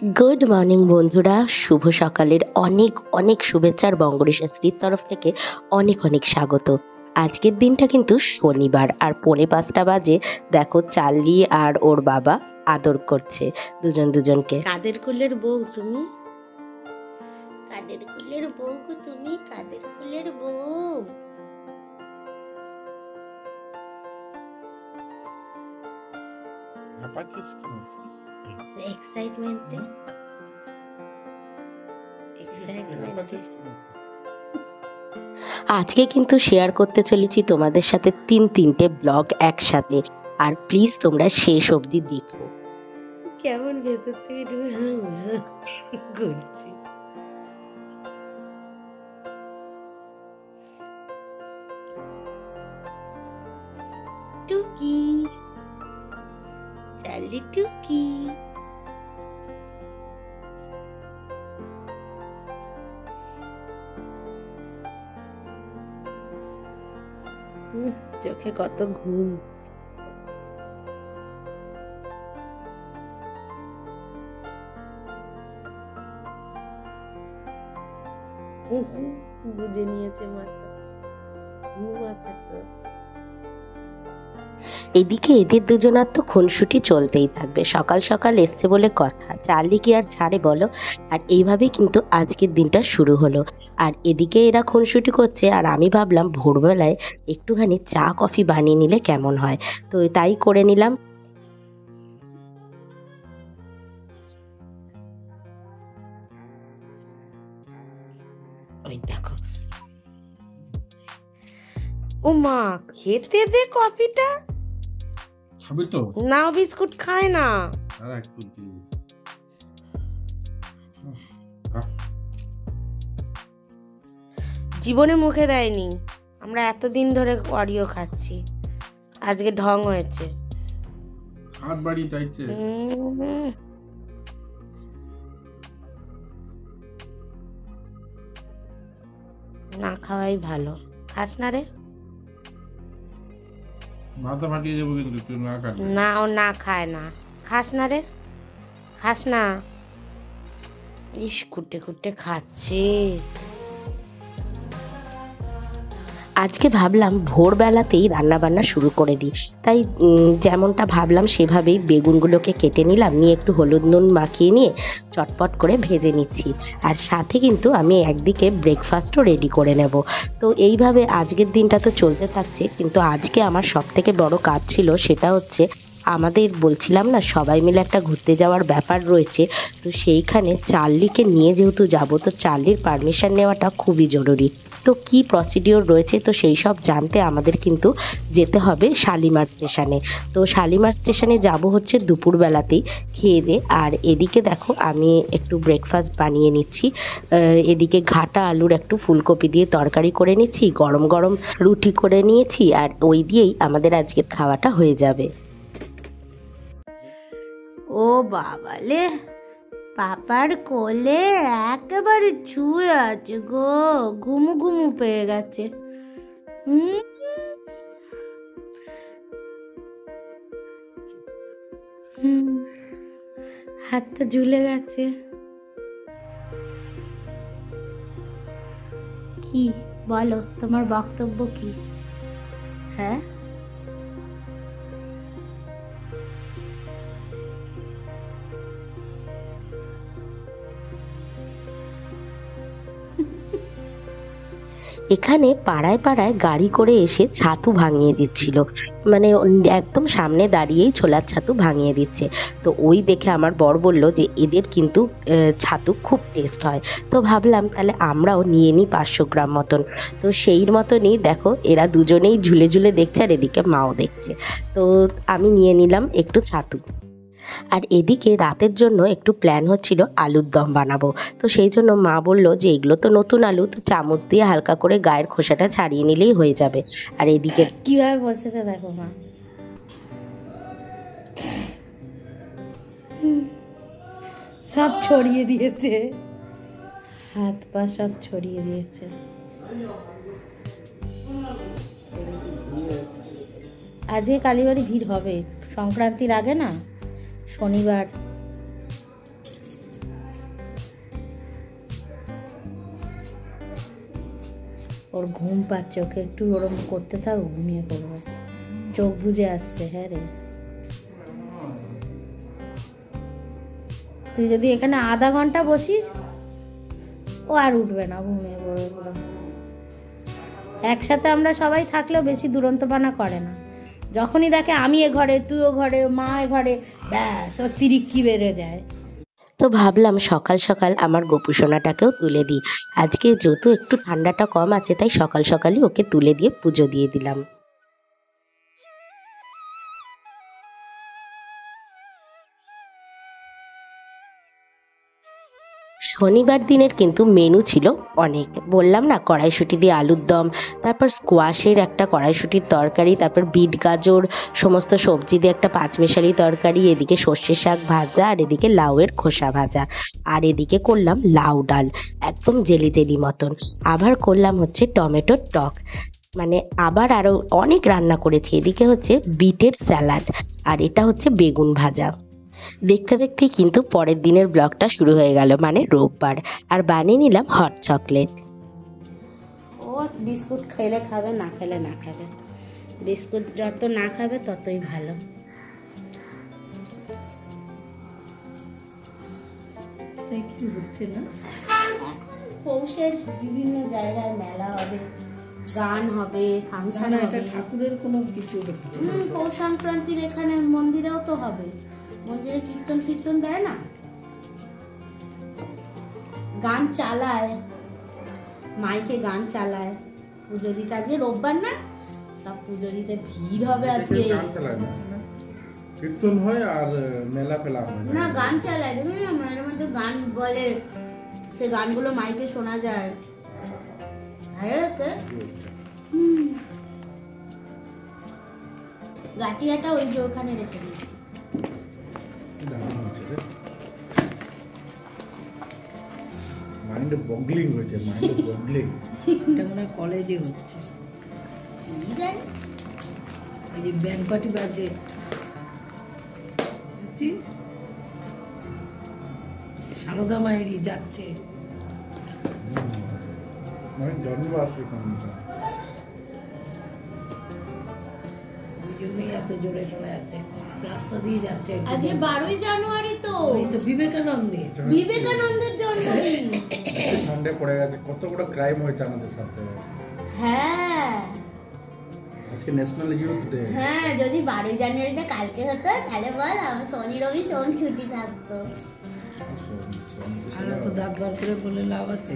Good morning বন্ধুরা, শুভ সকালের অনেক অনেক শুভেচ্ছার বঙ্গরিশাশ্রীর তরফ থেকে অনেক অনেক স্বাগত। আজকের দিনটা কিন্তু শনিবার, আর 4:45 বাজে। দেখো চার্লি আর ওর বাবা আদর করছে দুজনকে। কাদের কুলের বউ তুমি? কাদের কুলের বউ গো তুমি? কাদের কুলের বউ? এক্সাইটমেন্টে আজকে কিন্তু শেয়ার করতে চলেছি তোমাদের সাথে তিনটে ব্লগ একসাথে। আর প্লিজ তোমরা শেষ অবধি দেখো। কেমন ভেতর থেকে ঘুরছি। টুকি, চার্লি টুকি। চোখে কত ঘুম। বুঝে নিয়েছে মাথা, ঘুম আছে তো। এদিকে এদের দুজনার তো খুনসুটি চলতেই থাকবে। সকাল সকাল এসছে বলে কথা, চার্লি কি আর ছাড়ে বলো। আর এইভাবেই কিন্তু আজকের দিনটা শুরু হলো। আর এদিকে এরা খুনসুটি করছে, আর আমি ভাবলাম ভোরবেলায় একটুখানি চা কফি বানিয়ে নিলে কেমন হয়। তো তাই করে নিলাম। ওই দেখো, ও মা খেতে দে কফিটা। খাবি তো? না, বিস্কুট খায় না। জীবনে মুখে দেয়নি। আমরা এতদিন ধরে অরিও খাচ্ছি, আজকে ঢং হয়েছে। হাত বাড়ি চাইছে। না খাওয়াই ভালো। খাস না রে? মাথা ফাটিয়ে যাবো কিন্তু তুই না খাস। না, ও না খায় না। খাস না রে, খাস না। ইস, কুটে কুটে খাচ্ছে। আজকে ভাবলাম ভোরবেলাতেই রান্নাবান্না শুরু করে দিই। তাই যেমনটা ভাবলাম সেভাবেই বেগুনগুলোকে কেটে নিলাম, নিয়ে একটু হলুদ নুন মাখিয়ে নিয়ে চটপট করে ভেজে নিচ্ছি। আর সাথে কিন্তু আমি একদিকে ব্রেকফাস্টও রেডি করে নেব। তো এইভাবে আজকের দিনটা তো চলতে থাকছে। কিন্তু আজকে আমার সবথেকে বড় কাজ ছিল, সেটা হচ্ছে আমাদের বলছিলাম না সবাই মিলে একটা ঘুরতে যাওয়ার ব্যাপার রয়েছে। তো সেইখানে চার্লিকে নিয়ে যেহেতু যাব, তো চার্লির পারমিশন নেওয়াটা খুবই জরুরি। তো কি প্রসিডিওর রয়েছে, তো সেই সব জানতে আমাদের কিন্তু যেতে হবে শালিমার স্টেশনে। তো শালিমার স্টেশনে যাব হচ্ছে দুপুরবেলাতেই খেয়ে দিয়ে। আর এদিকে দেখো আমি একটু ব্রেকফাস্ট বানিয়ে নিচ্ছি। এদিকে ঘাটা আলুর একটু ফুলকপি দিয়ে তরকারি করে নিচ্ছি, গরম গরম রুটি করে নিয়েছি, আর ওই দিয়েই আমাদের আজকের খাওয়াটা হয়ে যাবে। ও বাবালে, পাপার কোলে একেবারে ছুঁয়ে আছে গো, ঘুমু ঘুমু পেয়ে গেছে। হাতটা ঝুলে গেছে। কি বলো, তোমার বক্তব্য কি? হ্যাঁ, এখানে পাড়ায় পাড়ায় গাড়ি করে এসে ছাতু ভাঙিয়ে দিচ্ছিল। মানে একদম সামনে দাঁড়িয়েই ছোলার ছাতু ভাঙিয়ে দিচ্ছে। তো ওই দেখে আমার বর বলল যে এদের কিন্তু ছাতু খুব টেস্ট হয়। তো ভাবলাম তাহলে আমরাও নিয়ে নিই 500 গ্রাম মতন। তো সেই মতনই দেখো এরা দুজনেই ঝুলে ঝুলে দেখছে, আর এদিকে মাও দেখছে। তো আমি নিয়ে নিলাম একটু ছাতু। আর এদিকে রাতের জন্য একটু প্ল্যান হচ্ছিল আলুর দম বানাবো। তো সেই জন্য মা বলল যে এগুলো তো নতুন আলু, তো চামচ দিয়ে হালকা করে গায়ের খোসাটা ছাড়িয়ে নিলেই হয়ে যাবে। আর এদিকে কিভাবে বসেছে দেখো মা, সব ছড়িয়ে দিয়েছে, হাত পা সব ছড়িয়ে দিয়েছে। আজকে কালীবাড়ি ভিড় হবে, সংক্রান্তির আগে না, শনিবার। ওর ঘুম পাচ্ছে, ওকে একটু ওরম করতে থাক, ঘুমিয়ে পড়বে। চোখ বুজে আসছে। হ্যাঁ রে, তুই যদি এখানে আধা ঘন্টা বসিস ও আর উঠবে না, ঘুমিয়ে পড়বে পুরো। একসাথে আমরা সবাই থাকলেও বেশি দুরন্তপানা করে না। যখনই দেখে আমি এ ঘরে, তুই ও ঘরে, মা এ ঘরে, ব্যাস ও তিরিক্কি বেড়ে যায়। তো ভাবলাম সকাল সকাল আমার গোপুসোনাটাকেও তুলে দিই। আজকে যেহেতু একটু ঠান্ডাটা কম আছে, তাই সকাল সকালই ওকে তুলে দিয়ে পুজো দিয়ে দিলাম। শনিবার দিনের কিন্তু মেনু ছিল অনেক। বললাম না, কড়াইশুঁটি দিয়ে আলুর দম, তারপর স্কোয়াশের একটা কড়াইশুঁটির তরকারি, তারপর বিট গাজর সমস্ত সবজি দিয়ে একটা পাঁচমেশালি তরকারি, এদিকে সর্ষে শাক ভাজা, আর এদিকে লাউয়ের খোসা ভাজা, আর এদিকে করলাম লাউ ডাল একদম জেলি জেলি মতন। আবার করলাম হচ্ছে টমেটোর টক, মানে আবার আরও অনেক রান্না করেছি। এদিকে হচ্ছে বিটের স্যালাড, আর এটা হচ্ছে বেগুন ভাজা। দেখতে দেখতেই কিন্তু পরের দিনের ব্লগটা শুরু হয়ে গেল, মানে রোববার। আর বানিয়ে নিলাম হট চকলেট। ও বিস্কুট খেলে খাবে, না খেলে না খাবে। বিস্কুট যত না খাবে ততই ভালো। কি হচ্ছে না, পৌষের বিভিন্ন জায়গায় মেলা হবে, গান হবে, ফাংশন হবে। ঠাকুরের কোনো কিছু হচ্ছে পৌষ সংক্রান্তির এখানে মন্দিরেও তো হবে। মন্দিরে কীর্তন ফীর্তন দেয় না, গান চালায়, মাইকে গান চালায়। পুজো দিতে আজকে রোববার না, সব পুজো দিতে ভিড় হবে আজকে। কীর্তন হয় আর মেলা ফেলা হয় না, গান চালায়, দেখবি না মায়ের মধ্যে গান বলে, সে গানগুলো মাইকে শোনা যায়। গাটিয়াটা ওই যে ওখানে রেখে দিয়েছি। মাইন্ড বগলিং হয়েছে, মাইন্ড বগলিং। এটা মনে হয় কলেজে হচ্ছে, এই যে ব্যান্ড পার্টি বাজে, দেখছিস সারদা মায়েরই যাচ্ছে। মানে জন্মবার্ষিক ওই জন্যই এত জোরে শোনা যাচ্ছে, রাস্তা দিয়ে যাচ্ছে। আজকে 12ই জানুয়ারি তো, ওই তো বিবেকানন্দের জন্মদিন। সানডে পড়ে গেছে, কত বড় ক্রাইম হয়েছে আমাদের সাথে। হ্যাঁ আজকে ন্যাশনাল ইউথ ডে। হ্যাঁ, যদি 12ই জানুয়ারিটা কালকে হতো তাহলে বল আমার শনি রবি সোম ছুটি থাকতো। আর তো দাঁত বার করে বলে লাভ আছে।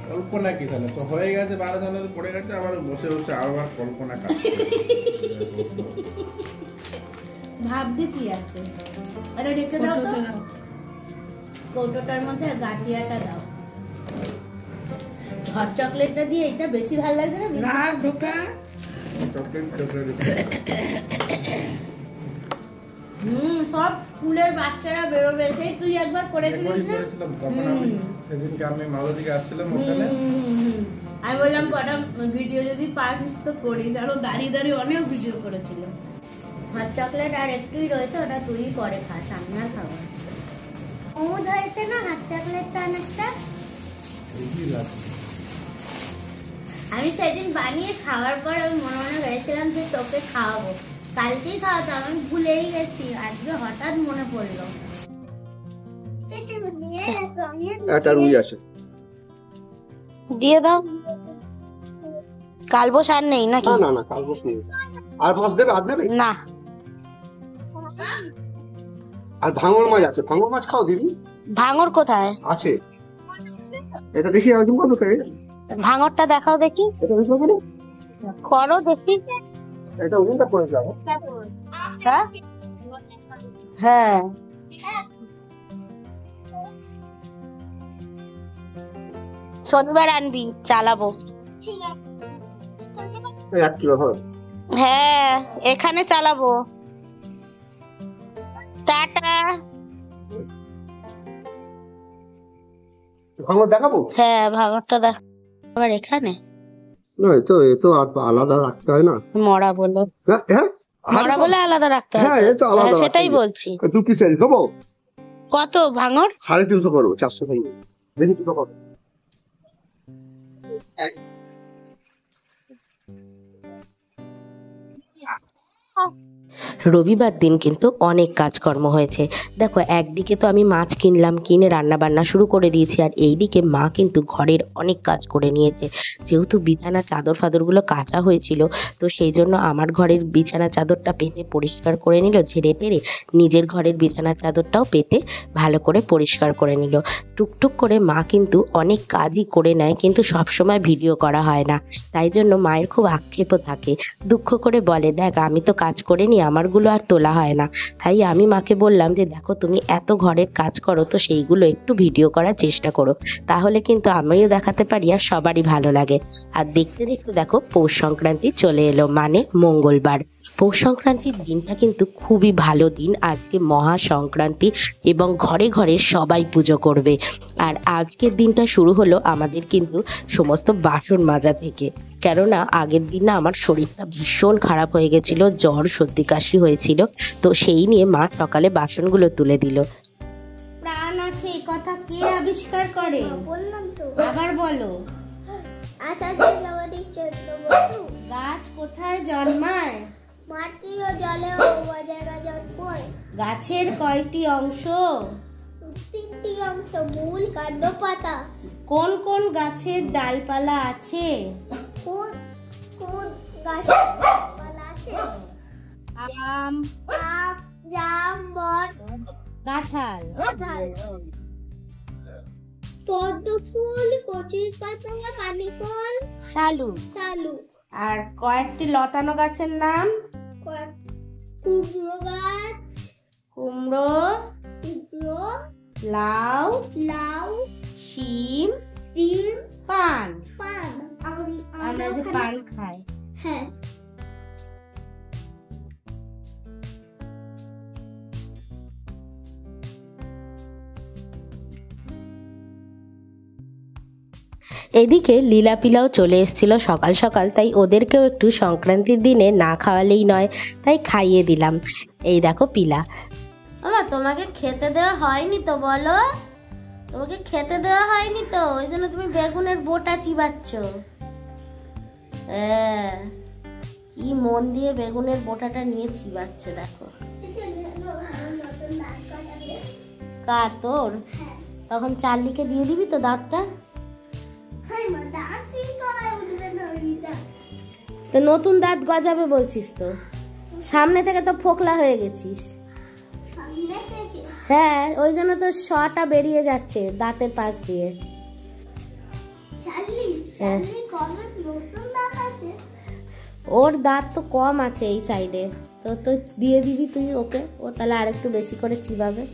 কল্পনা কি তাহলে তো হয়ে গেছে, 12 জানুয়ারি পড়ে গেছে, আবার বসে বসে আবার কল্পনা কাটছে। ভাবতে কি আছে, আরে রেখে দাও তো কৌটোটার মধ্যে, আর গাটিয়াটা দাও। হট চকলেটটা দিয়ে এটা বেশি ভালো লাগবে না? না ঢোকা চকলেট সব স্কুলের বাচ্চারা বেরোবে, সেই তুই একবার করেছিলিস না? তখন আমি সেদিনকে আমি মালদিকে আসছিলাম ওখানে, আমি বললাম কটা ভিডিও যদি পারিস তো করিস, আরো দাঁড়িয়ে দাঁড়িয়ে অনেক ভিডিও করেছিল। হট চকলেট আর একটুই রয়েছে, ওটা তুই পরে খাস, আমি আর খাবো না। ওদ হয়েছে না হট চকলেটটা অনেকটা। আমি সেদিন বানিয়ে খাওয়ার পর আমি মনে মনে ভেবেছিলাম যে তোকে খাওয়াবো, কালকেই খাওয়াতাম, আমি ভুলেই গেছি, আজকে হঠাৎ মনে পড়লো। একটা রুই আছে, দিয়ে দাও। কালবোস আর নেই নাকি? না না না কালবোস নেই। আর মাছ দেবে, আর দেবে না। আর ভাঙর মাছ আছে, ভাঙর মাছ খাও দিদি? ভাঙর কোথায় আছে, এটা দেখি ওজন কত করে? ভাঙরটা দেখাও দেখি। এটা ওজন কত? করো দেখি। এটা ওজনটা করে যাবো। হ্যাঁ হ্যাঁ, শনিবার আনবি, চালাবো। 1 কিলো হবে। হ্যাঁ, এখানে চালাবো। টাটা। ভাঙর দেখাবো? হ্যাঁ, ভাঙরটা দেখ। আবার এখানে না, এ তো আর আলাদা রাখতে হয় না। মরা বলে, হ্যাঁ মরা বলে আলাদা রাখতে হয়। হ্যাঁ, এ তো আলাদা হ্যাঁ, সেটাই রাখতে হয়। বলছি। 2 পিস দেবো। কত ভাঙর? 350 করবো, 400 খাই। দেখি দুটো কত। রবিবার দিন কিন্তু অনেক কাজকর্ম হয়েছে। দেখো, একদিকে তো আমি মাছ কিনলাম, কিনে রান্না বান্না শুরু করে দিয়েছি, আর এইদিকে মা কিন্তু ঘরের অনেক কাজ করে নিয়েছে। যেহেতু বিছানা চাদর ফাদরগুলো কাচা হয়েছিল, তো সেই জন্য আমার ঘরের বিছানা চাদরটা পেতে পরিষ্কার করে নিল ঝেড়ে টেরে, নিজের ঘরের বিছানা চাদরটাও পেতে ভালো করে পরিষ্কার করে নিল। টুকটুক করে মা কিন্তু অনেক কাজই করে নেয়, কিন্তু সবসময় ভিডিও করা হয় না। তাই জন্য মায়ের খুব আক্ষেপও থাকে, দুঃখ করে বলে, দেখ আমি তো কাজ করে নি, আমারগুলো আর তোলা হয় না। তাই আমি মাকে বললাম যে দেখো, তুমি এত ঘরের কাজ করো, তো সেইগুলো একটু ভিডিও করার চেষ্টা করো, তাহলে কিন্তু আমিও দেখাতে পারি আর সবারই ভালো লাগে। আর দেখতে দেখতে দেখো পৌষ সংক্রান্তি চলে এলো, মানে মঙ্গলবার। পৌষ সংক্রান্তির দিনটা কিন্তু খুবই ভালো দিন, আজকে মহা সংক্রান্তি এবং ঘরে ঘরে সবাই পুজো করবে। আর আজকের দিনটা শুরু হলো আমাদের কিন্তু সমস্ত বাসন মাজা থেকে, কেননা আগের দিন না আমার শরীরটা ভীষণ খারাপ হয়ে গেছিল, জ্বর সর্দি কাশি হয়েছিল, তো সেই নিয়ে মা সকালে বাসনগুলো তুলে দিল। প্রাণ আছে এই কথা কে আবিষ্কার করে? বললাম তো আবার বলো। আচার্য জগদীশ চন্দ্র বসু গাছ কোথায় জন্মায়? মাটি ও জলে ও জায়গা জন্মায়। গাছের কয়টি অংশ? 3টি অংশ, মূল, কাণ্ড, পাতা। কোন কোন গাছের ডালপালা আছে? কোন কোন গাছের ডালপালা আছে? আম, আম, জাম, বট, কাঁঠাল। কাঁঠাল। পদ্ম ফুল, কচুর পাতা, পানি ফল, শালুক। শালুক। আর কয়েকটি লতানো গাছের নাম? কুমড়ো গাছ, কুমড়ো, কুমড়ো, লাউ, লাউ, শিম, সিম, পান। পান। আমরা যে পান খাই। হ্যাঁ। এদিকে লীলা পিলাও চলে এসেছিল সকাল সকাল, তাই ওদেরকেও একটু সংক্রান্তির দিনে না খাওয়ালেই নয়, তাই খাইয়ে দিলাম। এই দেখো পিলা। তোমাকে খেতে দেওয়া হয়নি তো, বলো? তোমাকে খেতে দেওয়া হয়নি তো, ওই জন্য তুমি বেগুনের বোটা চিবাচ্ছ। হ্যাঁ, কি মন দিয়ে বেগুনের বোটাটা নিয়ে চিবাচ্ছে দেখো। কার? তোর? তখন চার্লিকে দিয়ে দিবি তো দাঁতটা? তো নতুন দাঁত গজাবে বলছিস তো, সামনে থেকে তো ফোকলা হয়ে গেছিস। হ্যাঁ, ওই জন্য তো শটা বেরিয়ে যাচ্ছে দাঁতের পাশ দিয়ে। হ্যাঁ, ওর দাঁত তো কম আছে এই সাইডে, তো তো দিয়ে দিবি তুই ওকে, ও তাহলে আরেকটু বেশি করে চিবাবে।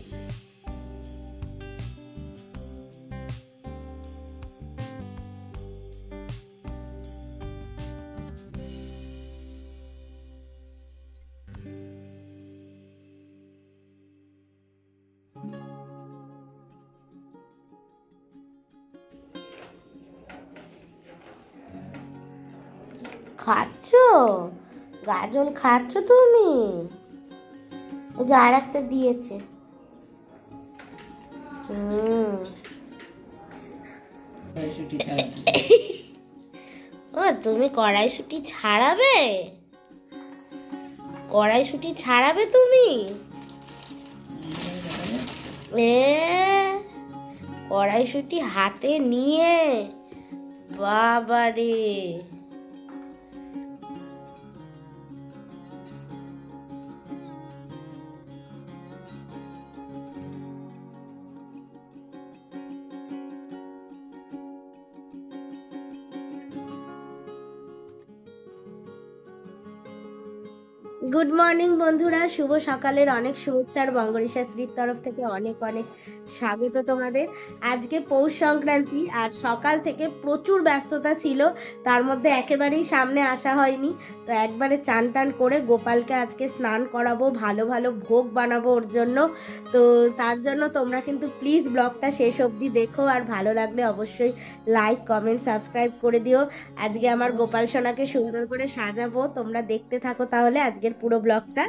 খাচ্ছ? গাজল খাচ্ছ তুমি? ও যে আর একটা দিয়েছে। ও তুমি কড়াইশুঁটি ছাড়াবে? কড়াইশুঁটি ছাড়াবে তুমি? কড়াইশুঁটি হাতে নিয়ে, বাবারে। গুড মর্নিং বন্ধুরা, শুভ সকালের অনেক শুভেচ্ছা আর বঙ্গরিশাশ্রীর তরফ থেকে অনেক অনেক স্বাগত তোমাদের। আজকে পৌষ সংক্রান্তি, আর সকাল থেকে প্রচুর ব্যস্ততা ছিল, তার মধ্যে একেবারেই সামনে আসা হয়নি। তো একবারে চান টান করে গোপালকে আজকে স্নান করাবো, ভালো ভালো ভোগ বানাবো ওর জন্য। তো তার জন্য তোমরা কিন্তু প্লিজ ব্লগটা শেষ অবধি দেখো, আর ভালো লাগলে অবশ্যই লাইক, কমেন্ট, সাবস্ক্রাইব করে দিও। আজকে আমার গোপাল সোনাকে সুন্দর করে সাজাবো, তোমরা দেখতে থাকো তাহলে আজকের পুরো ব্লগটা।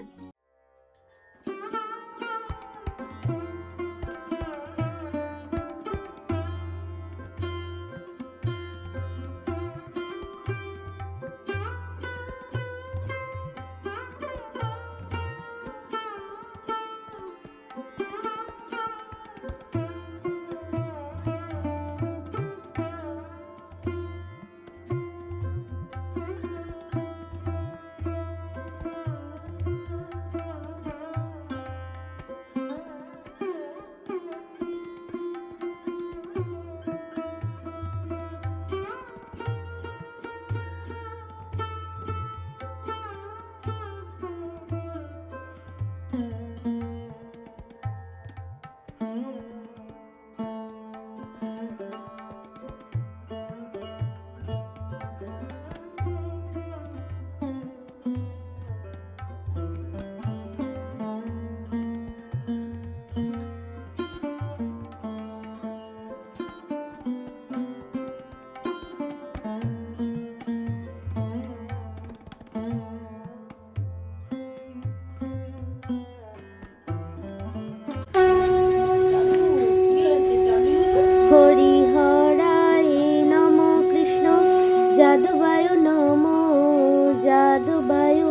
যাদবায়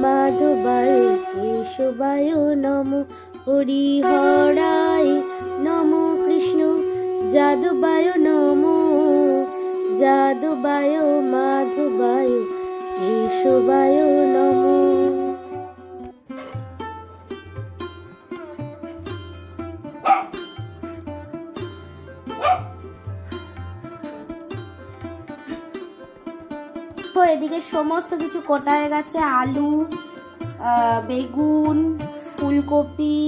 মাধবায় কেশবায় নমো, হরিহরায় নমো, কৃষ্ণ যাদবায় নমো, যাদবায় মাধবায় কেশবায় নমো। তো এদিকে সমস্ত কিছু কোটা হয়ে গেছে, আলু, বেগুন, ফুলকপি,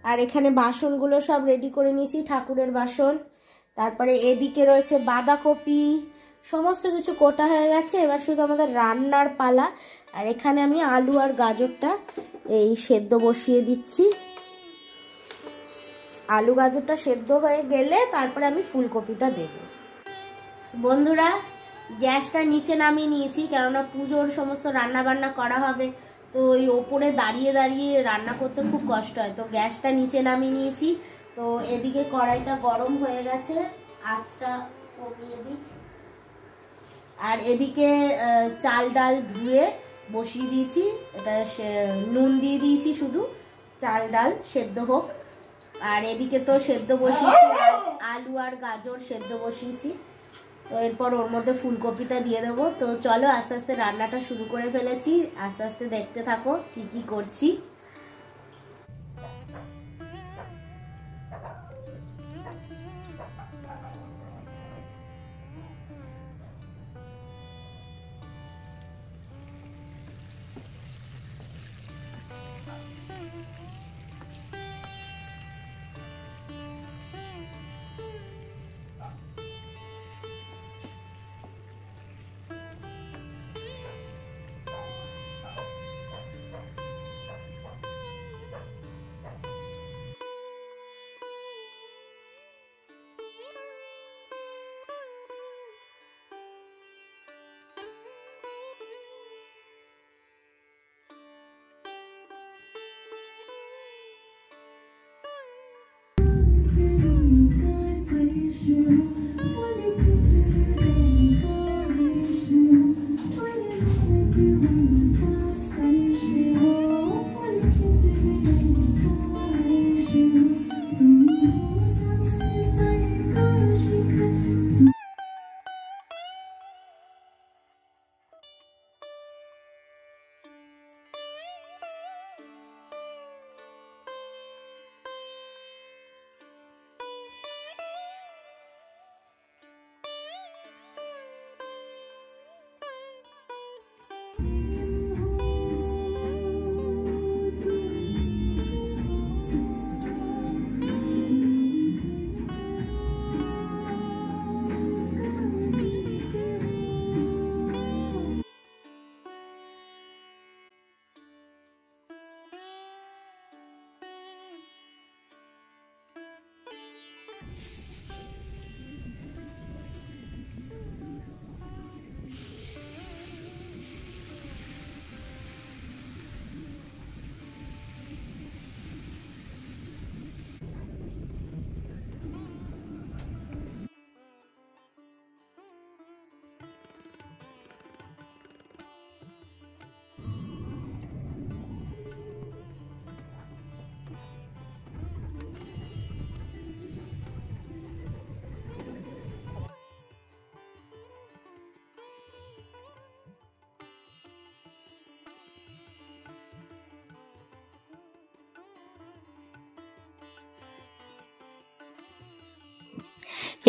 আর এখানে বাসনগুলো সব রেডি করে নিয়েছি, ঠাকুরের বাসন। তারপরে এদিকে রয়েছে বাঁধাকপি, সমস্ত কিছু কোটা হয়ে গেছে। এবার শুধু আমাদের রান্নার পালা। আর এখানে আমি আলু আর গাজরটা এই সেদ্ধ বসিয়ে দিচ্ছি। আলু গাজরটা সেদ্ধ হয়ে গেলে তারপরে আমি ফুলকপিটা দেব। বন্ধুরা, গ্যাসটা নিচে নামিয়ে নিয়েছি, কেননা পুজোর সমস্ত রান্না বান্না করা হবে, তো ওই ওপরে দাঁড়িয়ে দাঁড়িয়ে রান্না করতে খুব কষ্ট হয়, তো গ্যাসটা নিচে নামিয়ে নিয়েছি। তো এদিকে কড়াইটা গরম হয়ে গেছে, আঁচটা কমিয়ে দিই। আর এদিকে চাল ডাল ধুয়ে বসিয়ে দিয়েছি, এটা নুন দিয়ে দিয়েছি, শুধু চাল ডাল সেদ্ধ হোক। আর এদিকে তো সেদ্ধ বসিয়েছি, আলু আর গাজর সেদ্ধ বসিয়েছি। তো এরপর ওর মধ্যে ফুলকপিটা দিয়ে দেবো। তো চলো আস্তে আস্তে রান্নাটা শুরু করে ফেলেছি, আস্তে আস্তে দেখতে থাকো কি কি করছি।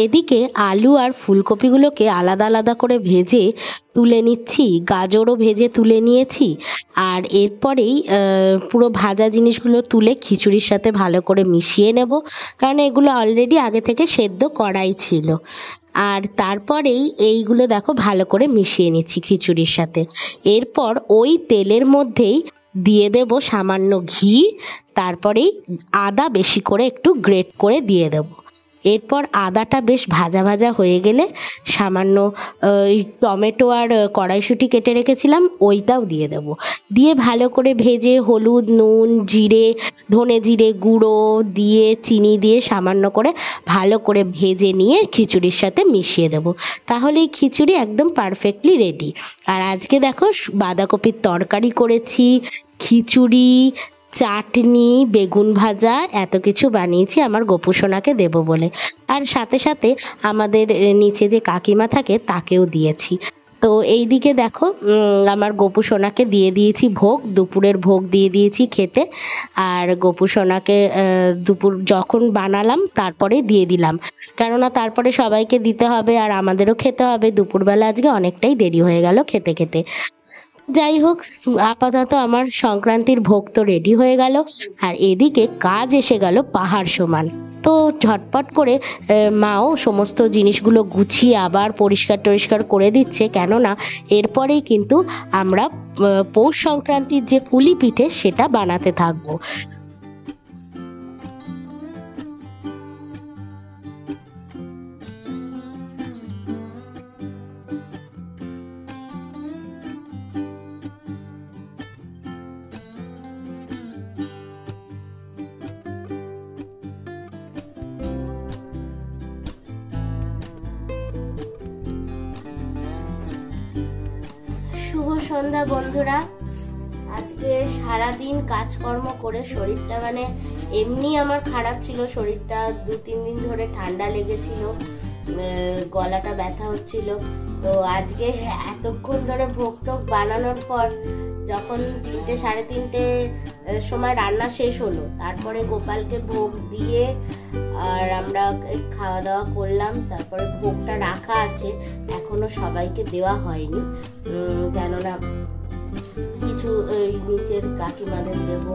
এদিকে আলু আর ফুলকপিগুলোকে আলাদা আলাদা করে ভেজে তুলে নিচ্ছি, গাজরও ভেজে তুলে নিয়েছি। আর এরপরেই পুরো ভাজা জিনিসগুলো তুলে খিচুড়ির সাথে ভালো করে মিশিয়ে নেব, কারণ এগুলো অলরেডি আগে থেকে সেদ্ধ করাই ছিল। আর তারপরেই এইগুলো দেখো ভালো করে মিশিয়ে নিচ্ছি খিচুড়ির সাথে। এরপর ওই তেলের মধ্যেই দিয়ে দেব সামান্য ঘি, তারপরেই আদা বেশি করে একটু গ্রেট করে দিয়ে দেব। এরপর আদাটা বেশ ভাজা ভাজা হয়ে গেলে সামান্য ওই টমেটো আর কড়াইশুঁটি কেটে রেখেছিলাম ওইটাও দিয়ে দেবো। দিয়ে ভালো করে ভেজে হলুদ, নুন, জিরে, ধনে জিরে গুঁড়ো দিয়ে চিনি দিয়ে সামান্য করে ভালো করে ভেজে নিয়ে খিচুড়ির সাথে মিশিয়ে দেবো। তাহলেই খিচুড়ি একদম পারফেক্টলি রেডি। আর আজকে দেখো বাঁধাকপির তরকারি করেছি, খিচুড়ি, চাটনি, বেগুন ভাজা, এত কিছু বানিয়েছি আমার গোপু সোনাকে দেবো বলে। আর সাথে সাথে আমাদের নিচে যে কাকিমা থাকে তাকেও দিয়েছি। তো এইদিকে দেখো আমার গোপু সোনাকে দিয়ে দিয়েছি ভোগ, দুপুরের ভোগ দিয়ে দিয়েছি খেতে। আর গোপু সোনাকে দুপুর যখন বানালাম তারপরে দিয়ে দিলাম, কেননা তারপরে সবাইকে দিতে হবে আর আমাদেরও খেতে হবে। দুপুরবেলা আজকে অনেকটাই দেরি হয়ে গেল খেতে খেতে। যাই হোক, আপাতত আমার সংক্রান্তির ভোগ তো রেডি হয়ে গেল। আর এদিকে কাজ এসে গেল পাহাড় সমান। তো ঝটপট করে মাও সমস্ত জিনিসগুলো গুছিয়ে আবার পরিষ্কার টরিষ্কার করে দিচ্ছে, কেননা এরপরেই কিন্তু আমরা পৌষ সংক্রান্তির যে পুলি পিঠে সেটা বানাতে থাকবো। শুভ সন্ধ্যা বন্ধুরা। আজকে সারাদিন কাজকর্ম করে শরীরটা মানে এমনি আমার খারাপ ছিল, শরীরটা 2-3 দিন ধরে ঠান্ডা লেগেছিল, গলাটা ব্যথা হচ্ছিল। তো আজকে এতক্ষণ ধরে ভোগ টোগ বানানোর পর যখন 3টে 3:30 সময় রান্না শেষ হলো, তারপরে গোপালকে ভোগ দিয়ে আর আমরা খাওয়া দাওয়া করলাম। তারপরে ভোগটা রাখা আছে, এখনো সবাইকে দেওয়া হয়নি, কেননা কিছু নিচের কাকিমাদের দেবো,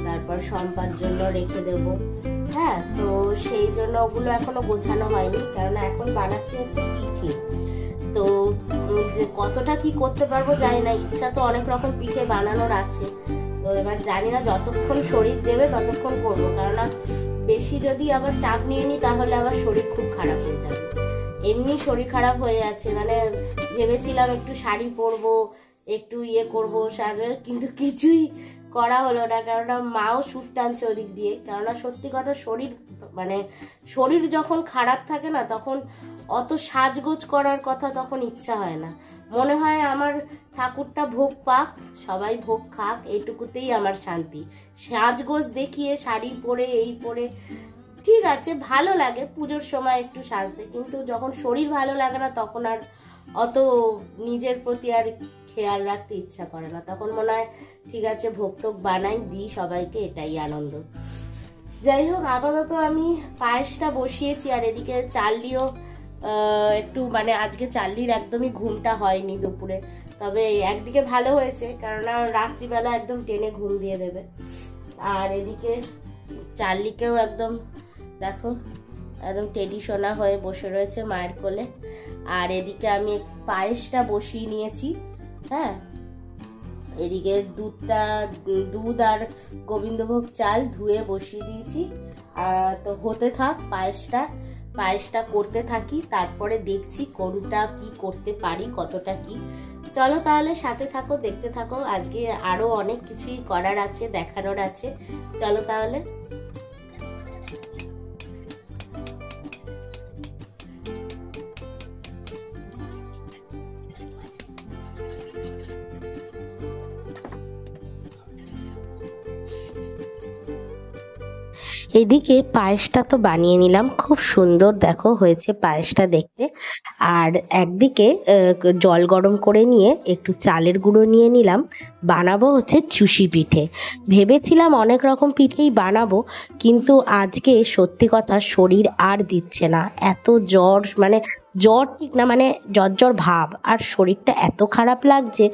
তারপর সম্পার জন্য রেখে দেবো। হ্যাঁ, তো সেই জন্য ওগুলো এখনো গোছানো হয়নি, কেননা এখন বানাচ্ছি হচ্ছে পিঠে। তো যে কতটা কি করতে পারবো জানি না, ইচ্ছা তো অনেক রকম পিঠে বানানোর আছে। তো এবার জানি না, যতক্ষণ শরীর দেবে ততক্ষণ করবো, কেননা বেশি যদি আবার চাপ নিয়ে নিই তাহলে আবার শরীর খুব খারাপ হয়ে যাবে। এমনি শরীর খারাপ হয়ে যাচ্ছে, মানে ভেবেছিলাম একটু শাড়ি পরবো, একটু করবো সাজে, কিন্তু কিছুই করা হলো না, কেননা মাও সুট টানছে ওদিক দিয়ে। কেননা সত্যি কথা, শরীর যখন খারাপ থাকে না, তখন অত সাজগোজ করার কথা তখন ইচ্ছা হয় না। মনে হয় আমার ঠাকুরটা ভোগ পাক, সবাই ভোগ খাক, এইটুকুতেই আমার শান্তি। সাজগোজ দেখিয়ে শাড়ি পরে এই পরে ঠিক আছে, ভালো লাগে পুজোর সময় একটু সাজতে, কিন্তু যখন শরীর ভালো লাগে না তখন আর অত নিজের প্রতি আর খেয়াল রাখতে ইচ্ছা করে না। তখন মনে হয় ঠিক আছে, ভোগ টোগ বানাই, দিই সবাইকে, এটাই আনন্দ। যাই হোক, আপাতত আমি পায়েসটা বসিয়েছি। আর এদিকে চাললিও একটু আজকে চাললির একদমই ঘুমটা হয়নি দুপুরে, তবে একদিকে ভালো হয়েছে, কেননা রাত্রিবেলা একদম টেনে ঘুম দিয়ে দেবে। আর এদিকে চাললিকেও একদম দেখো একদম টেডি সোনা হয়ে বসে রয়েছে মায়ের কোলে। আর এদিকে আমি পায়েসটা বসিয়ে নিয়েছি। হ্যাঁ, এদিকে দুধ আর গোবিন্দভোগ চাল ধুয়ে বসিয়ে দিয়েছি। তো হতে থাক পায়েসটা করতে থাকি, তারপরে দেখছি কোনটা কি করতে পারি, কতটা কি। চলো তাহলে সাথে থাকো, দেখতে থাকো। আজকে আরো অনেক কিছুই করার আছে, দেখানোর আছে। চলো তাহলে। এদিকে পায়েসটা তো বানিয়ে নিলাম, খুব সুন্দর দেখো হয়েছে পায়েসটা দেখতে। আর একদিকে জল গরম করে নিয়ে একটু চালের গুঁড়ো নিয়ে নিলাম, বানাবো হচ্ছে চুষি পিঠে। ভেবেছিলাম অনেক রকম পিঠেই বানাবো, কিন্তু আজকে সত্যি কথা শরীর আর দিচ্ছে না, এত জ্বর, জ্বর ঠিক না, মানে জ্বর ভাব, আর শরীরটা এত খারাপ লাগছে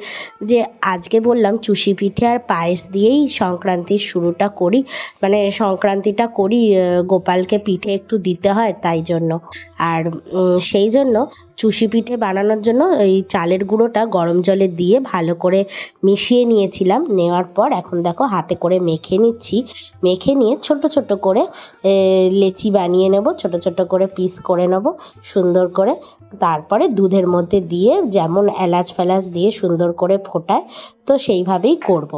যে আজকে বললাম চুষি পিঠে আর পায়েস দিয়েই সংক্রান্তির শুরুটা করি, মানে সংক্রান্তিটা করি। গোপালকে পিঠে একটু দিতে হয় তাই জন্য। আর সেই জন্য চুষি পিঠে বানানোর জন্য এই চালের গুঁড়োটা গরম জলে দিয়ে ভালো করে মিশিয়ে নিয়েছিলাম। নেওয়ার পর এখন দেখো হাতে করে মেখে নিচ্ছি। মেখে নিয়ে ছোট ছোট করে লেচি বানিয়ে নেব, ছোট ছোট করে পিস করে নেব সুন্দর করে। তারপরে দুধের মধ্যে দিয়ে যেমন এলাচ ফেলাচ দিয়ে সুন্দর করে ফোটায়, তো সেইভাবেই করব।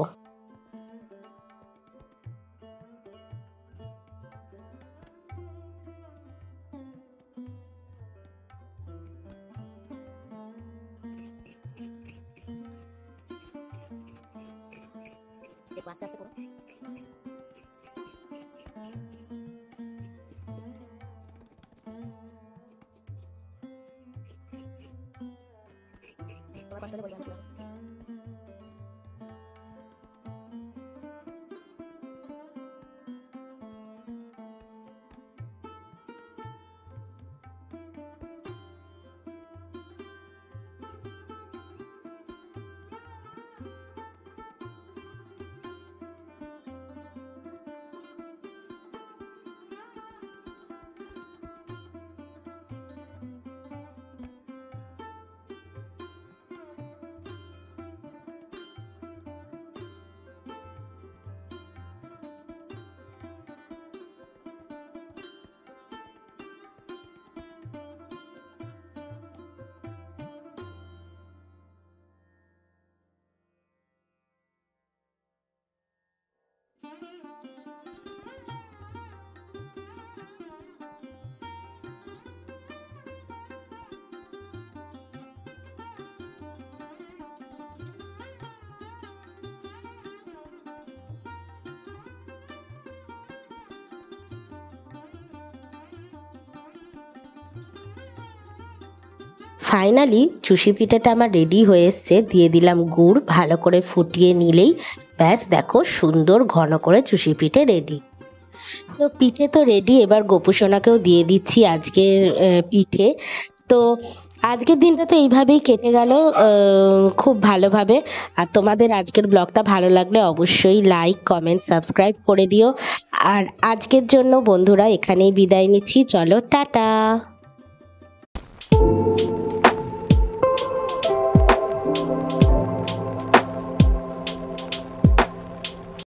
ফাইনালি চুষি পিঠেটা আমার রেডি হয়ে এসছে। দিয়ে দিলাম গুড়, ভালো করে ফুটিয়ে নিলেই ব্যাস দেখো সুন্দর ঘন করে চুষি পিঠে রেডি। তো পিঠে তো রেডি, এবার গোপুসোনাকেও দিয়ে দিচ্ছি আজকের পিঠে। তো আজকের দিনটা তো এইভাবেই কেটে গেল খুব ভালোভাবে। আর তোমাদের আজকের ব্লগটা ভালো লাগলে অবশ্যই লাইক, কমেন্ট, সাবস্ক্রাইব করে দিও। আর আজকের জন্য বন্ধুরা এখানেই বিদায় নিচ্ছি, চলো টাটা।